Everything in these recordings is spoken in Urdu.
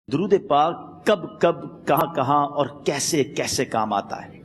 درود پاک کب کب کہاں کہاں اور کیسے کیسے کام آتا ہے۔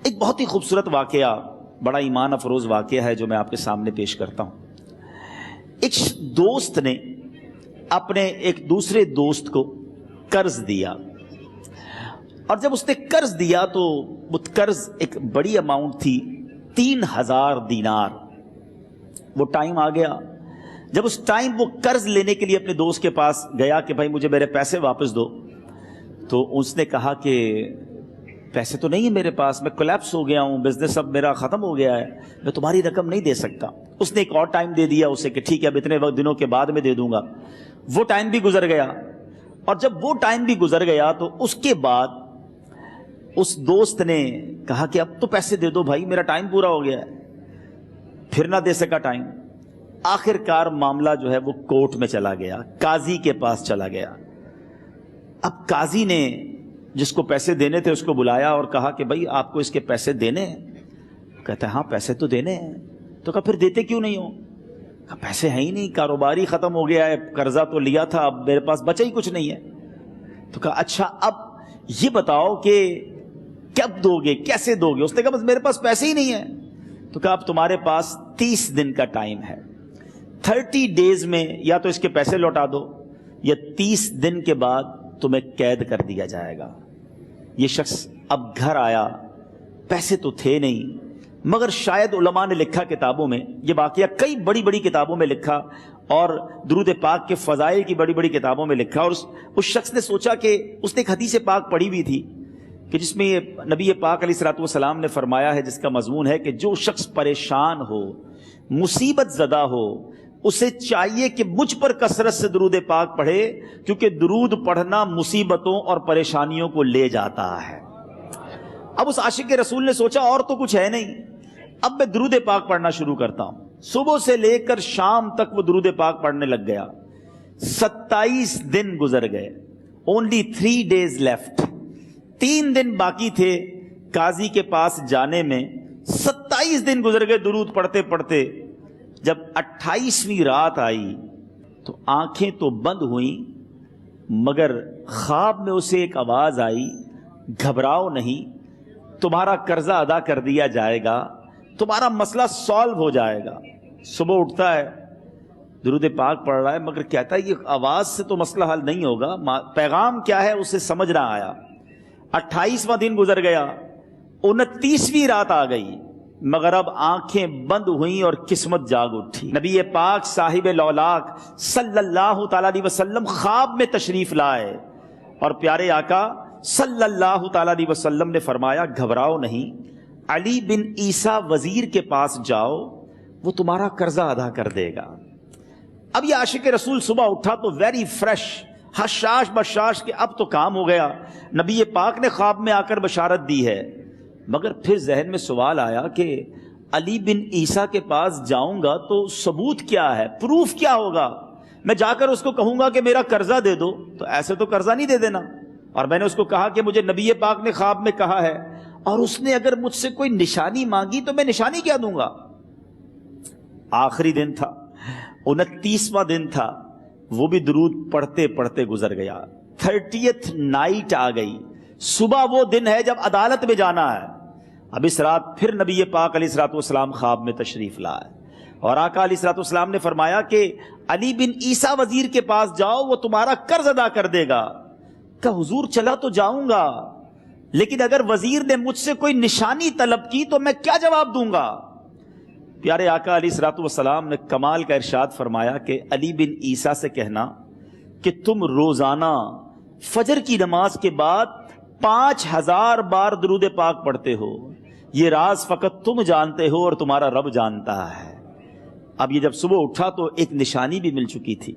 ایک بہت ہی خوبصورت واقعہ، بڑا ایمان افروز واقعہ ہے جو میں آپ کے سامنے پیش کرتا ہوں۔ ایک دوست نے اپنے ایک دوسرے دوست کو قرض دیا، اور جب اس نے قرض دیا تو وہ قرض ایک بڑی اماؤنٹ تھی، 3000 دینار۔ وہ ٹائم آ گیا جب اس ٹائم وہ قرض لینے کے لیے اپنے دوست کے پاس گیا کہ بھائی مجھے میرے پیسے واپس دو، تو اس نے کہا کہ پیسے تو نہیں ہے میرے پاس، میں کولیپس ہو گیا ہوں، بزنس اب میرا ختم ہو گیا ہے، میں تمہاری رقم نہیں دے سکتا۔ اس نے ایک اور ٹائم دے دیا اسے کہ ٹھیک ہے اب اتنے وقت دنوں کے بعد میں دے دوں گا۔ وہ ٹائم بھی گزر گیا، اور جب وہ ٹائم بھی گزر گیا تو اس کے بعد اس دوست نے کہا کہ اب تو پیسے دے دو بھائی، میرا ٹائم پورا ہو گیا ہے۔ پھر نہ دے سکا ٹائم۔ آخر کار معاملہ جو ہے وہ کورٹ میں چلا گیا، قاضی کے پاس چلا گیا۔ اب قاضی نے جس کو پیسے دینے تھے اس کو بلایا اور کہا کہ بھائی آپ کو اس کے پیسے دینے ہیں؟ کہتا ہے ہاں پیسے تو دینے ہیں۔ تو کہا پھر دیتے کیوں نہیں ہو؟ کہا پیسے ہیں ہی نہیں، کاروبار ہی ختم ہو گیا ہے، قرضہ تو لیا تھا، اب میرے پاس بچا ہی کچھ نہیں ہے۔ تو کہا اچھا اب یہ بتاؤ کہ کب دو گے، کیسے دو گے؟ اس نے کہا بس میرے پاس پیسے ہی نہیں ہیں۔ تو کہا اب تمہارے پاس 30 دن کا ٹائم ہے، 30 ڈیز میں یا تو اس کے پیسے لوٹا دو یا 30 دن کے بعد تمہیں قید کر دیا جائے گا۔ یہ شخص اب گھر آیا، پیسے تو تھے نہیں، مگر شاید علماء نے لکھا کتابوں میں، یہ واقعہ کئی بڑی بڑی کتابوں میں لکھا اور درود پاک کے فضائل کی بڑی بڑی کتابوں میں لکھا، اور اس شخص نے سوچا کہ اس نے ایک حدیث پاک پڑھی ہوئی تھی کہ جس میں یہ نبی پاک علیہ الصلوۃ والسلام نے فرمایا ہے، جس کا مضمون ہے کہ جو شخص پریشان ہو، مصیبت زدہ ہو، اسے چاہیے کہ مجھ پر کثرت سے درود پاک پڑھے، کیونکہ درود پڑھنا مصیبتوں اور پریشانیوں کو لے جاتا ہے۔ اب اس عاشق رسول نے سوچا اور تو کچھ ہے نہیں، اب میں درود پاک پڑھنا شروع کرتا ہوں۔ صبح سے لے کر شام تک وہ درود پاک پڑھنے لگ گیا۔ 27 دن گزر گئے، only 3 days left، 3 دن باقی تھے قاضی کے پاس جانے میں۔ 27 دن گزر گئے درود پڑھتے پڑھتے۔ جب 28ویں رات آئی تو آنکھیں تو بند ہوئیں، مگر خواب میں اسے ایک آواز آئی، گھبراؤ نہیں، تمہارا قرضہ ادا کر دیا جائے گا، تمہارا مسئلہ سالو ہو جائے گا۔ صبح اٹھتا ہے، درود پاک پڑھ رہا ہے، مگر کہتا ہے یہ آواز سے تو مسئلہ حل نہیں ہوگا، پیغام کیا ہے اسے سمجھ نہ آیا۔ 28واں دن گزر گیا، 29ویں رات آ گئی، مگر اب آنکھیں بند ہوئیں اور قسمت جاگ اٹھی۔ نبی پاک صاحب لولاک صلی اللہ تعالی علیہ وسلم خواب میں تشریف لائے، اور پیارے آقا صلی اللہ تعالی علیہ وسلم نے فرمایا گھبراؤ نہیں، علی بن عیسیٰ وزیر کے پاس جاؤ، وہ تمہارا قرضہ ادا کر دے گا۔ اب یہ عاشق رسول صبح اٹھا تو ویری فریش، حشاش بشاش کہ اب تو کام ہو گیا، نبی پاک نے خواب میں آ کر بشارت دی ہے۔ مگر پھر ذہن میں سوال آیا کہ علی بن عیسیٰ کے پاس جاؤں گا تو ثبوت کیا ہے، پروف کیا ہوگا؟ میں جا کر اس کو کہوں گا کہ میرا قرضہ دے دو تو ایسے تو قرضہ نہیں دے دینا، اور میں نے اس کو کہا کہ مجھے نبی پاک نے خواب میں کہا ہے، اور اس نے اگر مجھ سے کوئی نشانی مانگی تو میں نشانی کیا دوں گا؟ آخری دن تھا، 29واں دن تھا، وہ بھی درود پڑھتے پڑھتے گزر گیا۔ 30th نائٹ آ گئی، صبح وہ دن ہے جب عدالت میں جانا ہے۔ اب اس رات پھر نبی پاک علیہ الصلوۃ والسلام خواب میں تشریف لائے، اور آقا علیہ الصلوۃ والسلام نے فرمایا کہ علی بن عیسیٰ وزیر کے پاس جاؤ، وہ تمہارا قرض ادا کر دے گا۔ کہ حضور چلا تو جاؤں گا، لیکن اگر وزیر نے مجھ سے کوئی نشانی طلب کی تو میں کیا جواب دوں گا؟ پیارے آقا علیہ الصلوۃ والسلام نے کمال کا ارشاد فرمایا کہ علی بن عیسیٰ سے کہنا کہ تم روزانہ فجر کی نماز کے بعد 5000 بار درود پاک پڑھتے ہو، یہ راز فقط تم جانتے ہو اور تمہارا رب جانتا ہے۔ اب یہ جب صبح اٹھا تو ایک نشانی بھی مل چکی تھی۔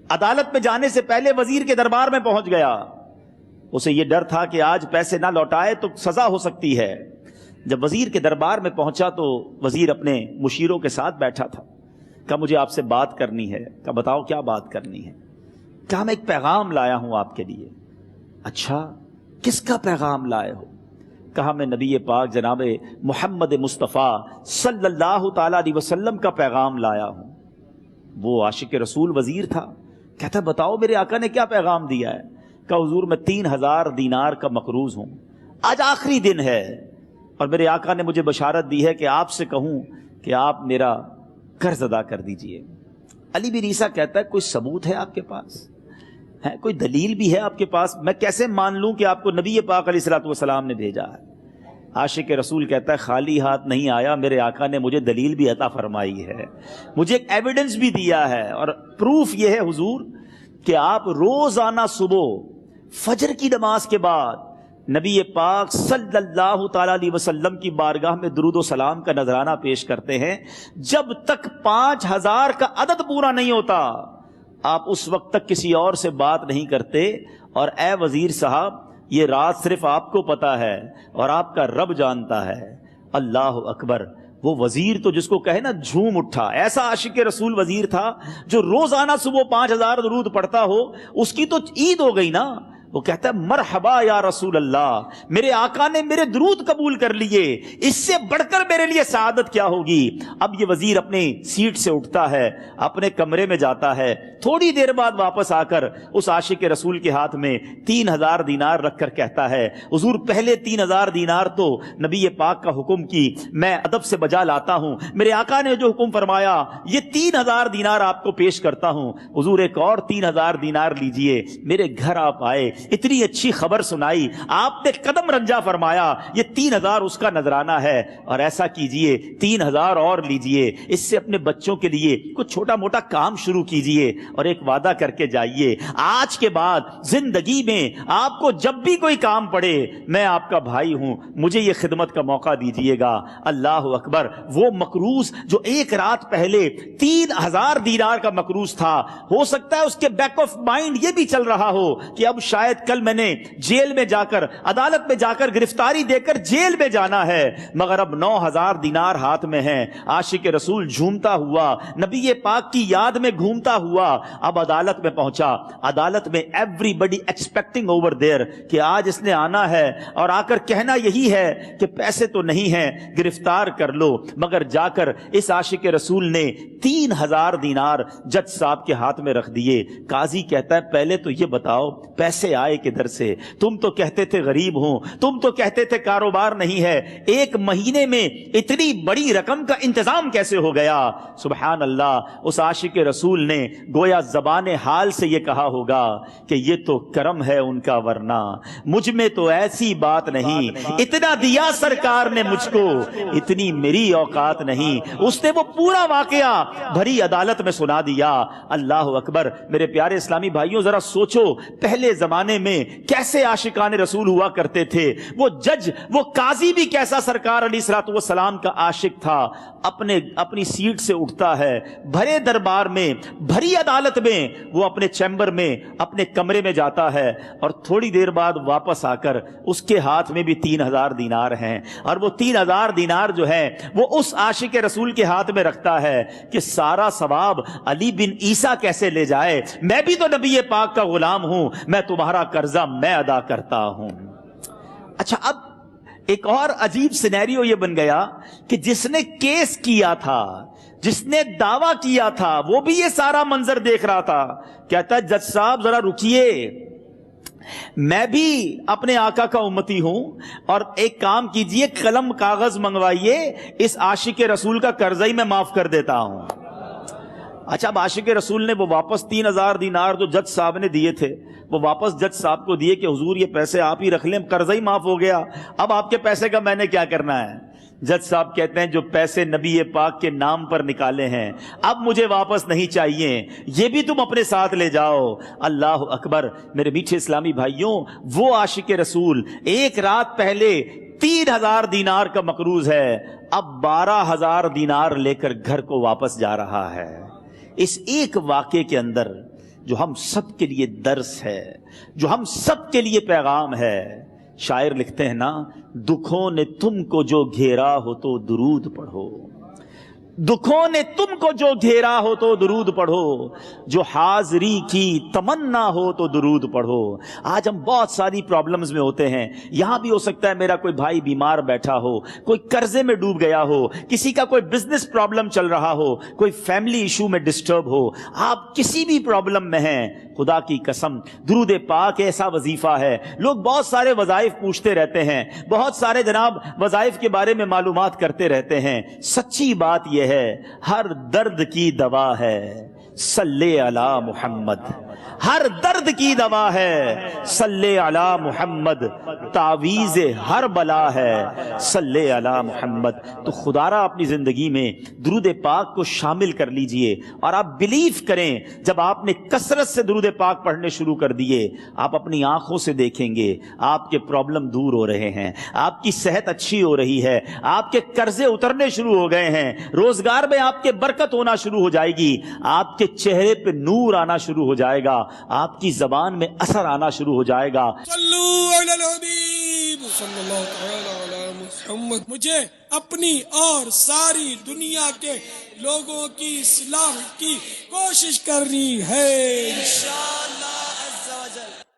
عدالت میں جانے سے پہلے وزیر کے دربار میں پہنچ گیا، اسے یہ ڈر تھا کہ آج پیسے نہ لوٹائے تو سزا ہو سکتی ہے۔ جب وزیر کے دربار میں پہنچا تو وزیر اپنے مشیروں کے ساتھ بیٹھا تھا۔ کہا مجھے آپ سے بات کرنی ہے۔ کہا بتاؤ کیا بات کرنی ہے؟ کہا میں ایک پیغام لایا ہوں آپ کے لیے۔ اچھا کس کا پیغام لائے ہو؟ کہا میں نبی پاک جناب محمد مصطفیٰ صلی اللہ تعالی علیہ وسلم کا پیغام لایا ہوں۔ وہ عاشق رسول وزیر تھا، کہتا بتاؤ میرے آقا نے کیا پیغام دیا ہے؟ کہ حضور میں 3000 دینار کا مقروض ہوں، آج آخری دن ہے اور میرے آقا نے مجھے بشارت دی ہے کہ آپ سے کہوں کہ آپ میرا قرض ادا کر دیجئے۔ علی بن عیسیٰ کہتا ہے کوئی ثبوت ہے آپ کے پاس؟ ہے کوئی دلیل بھی ہے آپ کے پاس؟ میں کیسے مان لوں کہ آپ کو نبی پاک علیہ الصلوۃ والسلام نے بھیجا ہے؟ عاشق رسول کہتا ہے خالی ہاتھ نہیں آیا، میرے آقا نے مجھے دلیل بھی عطا فرمائی ہے، مجھے ایک ایویڈنس بھی دیا ہے، اور پروف یہ ہے حضور کہ آپ روزانہ صبح فجر کی نماز کے بعد نبی پاک صلی اللہ تعالی علیہ وسلم کی بارگاہ میں درود و سلام کا نذرانہ پیش کرتے ہیں۔ جب تک 5000 کا عدد پورا نہیں ہوتا آپ اس وقت تک کسی اور سے بات نہیں کرتے، اور اے وزیر صاحب یہ راز صرف آپ کو پتا ہے اور آپ کا رب جانتا ہے۔ اللہ اکبر! وہ وزیر تو جس کو کہے نا جھوم اٹھا، ایسا عاشق رسول وزیر تھا جو روزانہ صبح 5000 درود پڑھتا ہو، اس کی تو عید ہو گئی نا۔ وہ کہتا ہے مرحبا یا رسول اللہ، میرے آقا نے میرے درود قبول کر لیے، اس سے بڑھ کر میرے لیے سعادت کیا ہوگی۔ اب یہ وزیر اپنے سیٹ سے اٹھتا ہے، اپنے کمرے میں جاتا ہے، تھوڑی دیر بعد واپس آ کر اس عاشق رسول کے ہاتھ میں 3000 دینار رکھ کر کہتا ہے حضور پہلے 3000 دینار تو نبی پاک کا حکم کی میں ادب سے بجا لاتا ہوں، میرے آقا نے جو حکم فرمایا یہ 3000 دینار آپ کو پیش کرتا ہوں، حضور ایک اور 3000 دینار لیجئے۔ میرے گھر آپ آئے، اتنی اچھی خبر سنائی، آپ نے قدم رنجا فرمایا، یہ 3000 اس کا نذرانہ ہے، اور ایسا کیجئے 3000 اور لیجئے، اس سے اپنے بچوں کے لیے کچھ چھوٹا موٹا کام شروع کیجئے، اور ایک وعدہ کر کے جائیے آج کے بعد زندگی میں آپ کو جب بھی کوئی کام پڑے میں آپ کا بھائی ہوں، مجھے یہ خدمت کا موقع دیجئے گا۔ اللہ اکبر! وہ مقروض جو ایک رات پہلے 3000 دینار کا مقروض تھا، ہو سکتا ہے اس کے بیک آف مائنڈ یہ بھی چل رہا ہو کہ اب شاید کل میں نے جیل میں جا کر عدالت میں جا کر گرفتاری دے کر جیل میں جانا ہے، مگر اب 9000 دینار ہاتھ میں ہیں۔ عاشق رسول جھومتا ہوا نبی پاک کی یاد میں گھومتا ہوا اب عدالت میں پہنچا۔ عدالت میں everybody expecting over there کہ آج اس نے آنا ہے اور آ کر کہنا یہی ہے کہ پیسے تو نہیں ہیں، گرفتار کر لو، مگر جا کر اس عاشق رسول نے 3000 دینار جج صاحب کے ہاتھ میں رکھ دیے۔ قاضی کہتا ہے پہلے تو یہ بتاؤ پیسے آئے کدھر سے؟ تم تو کہتے تھے غریب ہوں، تم تو کہتے تھے کاروبار نہیں ہے، ایک مہینے میں اتنی بڑی رقم کا انتظام کیسے ہو گیا؟ سبحان اللہ! اس عاشق رسول نے گویا زبان حال سے یہ کہا ہوگا کہ یہ تو کرم ہے ان کا، ورنہ مجھ میں تو ایسی بات نہیں، اتنا دیا سرکار نے مجھ کو، اتنی میری اوقات نہیں۔ اس نے وہ پورا واقعہ بھری عدالت میں سنا دیا۔ اللہ اکبر! میرے پیارے اسلامی بھائیوں ذرا سوچو پہلے زمانے میں کیسے عاشقان رسول ہوا کرتے تھے، وہ جج وہ قاضی بھی کیسا سرکار علیہ الصلوۃ والسلام کا عاشق تھا۔ اپنی سیٹ سے اٹھتا ہے، بھرے دربار میں بھری عدالت میں وہ اپنے چیمبر میں اپنے کمرے میں جاتا ہے، اور تھوڑی دیر بعد واپس آ کر اس کے ہاتھ میں بھی 3000 دینار ہیں، اور وہ 3000 دینار جو ہے وہ اس عاشق رسول کے ہاتھ میں رکھتا ہے کہ سارا ثواب علی بن عیسیٰ کیسے لے جائے، میں بھی تو نبی پاک کا غلام ہوں، میں تمہارا قرضہ میں ادا کرتا ہوں۔ اچھا، اب ایک اور عجیب سینیریو یہ بن گیا کہ جس نے کیس کیا تھا، جس نے دعویٰ کیا تھا، وہ بھی یہ سارا منظر دیکھ رہا تھا۔ کہتا ہے جج صاحب ذرا رکیے، میں بھی اپنے آقا کا امتی ہوں، اور ایک کام کیجئے قلم کاغذ منگوائیے، اس عاشق رسول کا قرضہ ہی میں معاف کر دیتا ہوں۔ اچھا، اب عاشق رسول نے وہ واپس 3000 دینار جو جج صاحب نے دیے تھے وہ واپس جج صاحب کو دیے کہ حضور یہ پیسے آپ ہی رکھ لیں، قرضہ ہی معاف ہو گیا، اب آپ کے پیسے کا میں نے کیا کرنا ہے؟ جج صاحب کہتے ہیں جو پیسے نبی پاک کے نام پر نکالے ہیں اب مجھے واپس نہیں چاہیے، یہ بھی تم اپنے ساتھ لے جاؤ۔ اللہ اکبر! میرے میٹھے اسلامی بھائیوں، وہ عاشق رسول ایک رات پہلے 3000 دینار کا مقروض ہے، اب 12000 دینار لے کر گھر کو واپس جا رہا ہے۔ اس ایک واقعے کے اندر جو ہم سب کے لیے درس ہے، جو ہم سب کے لیے پیغام ہے، شاعر لکھتے ہیں نا، دکھوں نے تم کو جو گھیرا ہو تو درود پڑھو، دکھوں نے تم کو جو گھیرا ہو تو درود پڑھو، جو حاضری کی تمنا ہو تو درود پڑھو۔ آج ہم بہت ساری پرابلمز میں ہوتے ہیں، یہاں بھی ہو سکتا ہے میرا کوئی بھائی بیمار بیٹھا ہو، کوئی قرضے میں ڈوب گیا ہو، کسی کا کوئی بزنس پرابلم چل رہا ہو، کوئی فیملی ایشو میں ڈسٹرب ہو، آپ کسی بھی پرابلم میں ہیں، خدا کی قسم درود پاک ایسا وظیفہ ہے. لوگ بہت سارے وظائف پوچھتے رہتے ہیں, بہت سارے جناب وظائف کے بارے میں معلومات کرتے رہتے ہیں. سچی بات یہ ہے ہر درد کی دوا ہے صلی علی محمد. ہر درد کی دوا ہے صلی علی محمد. تعویذ ہر بلا ہے صلی علی محمد. تو خدا را اپنی زندگی میں درود پاک کو شامل کر لیجئے, اور آپ بلیو کریں جب آپ نے کثرت سے درود پاک پڑھنے شروع کر دیے, آپ اپنی آنکھوں سے دیکھیں گے آپ کے پرابلم دور ہو رہے ہیں, آپ کی صحت اچھی ہو رہی ہے, آپ کے قرضے اترنے شروع ہو گئے ہیں, روزگار میں آپ کے برکت ہونا شروع ہو جائے گی, آپ کے چہرے پہ نور آنا شروع ہو جائے گا, آپ کی زبان میں اثر آنا شروع ہو جائے گا. صلو علی الحبیب صلی اللہ تعالی علی محمد. مجھے اپنی اور ساری دنیا کے لوگوں کی اصلاح کی کوشش کرنی ہے انشاءاللہ.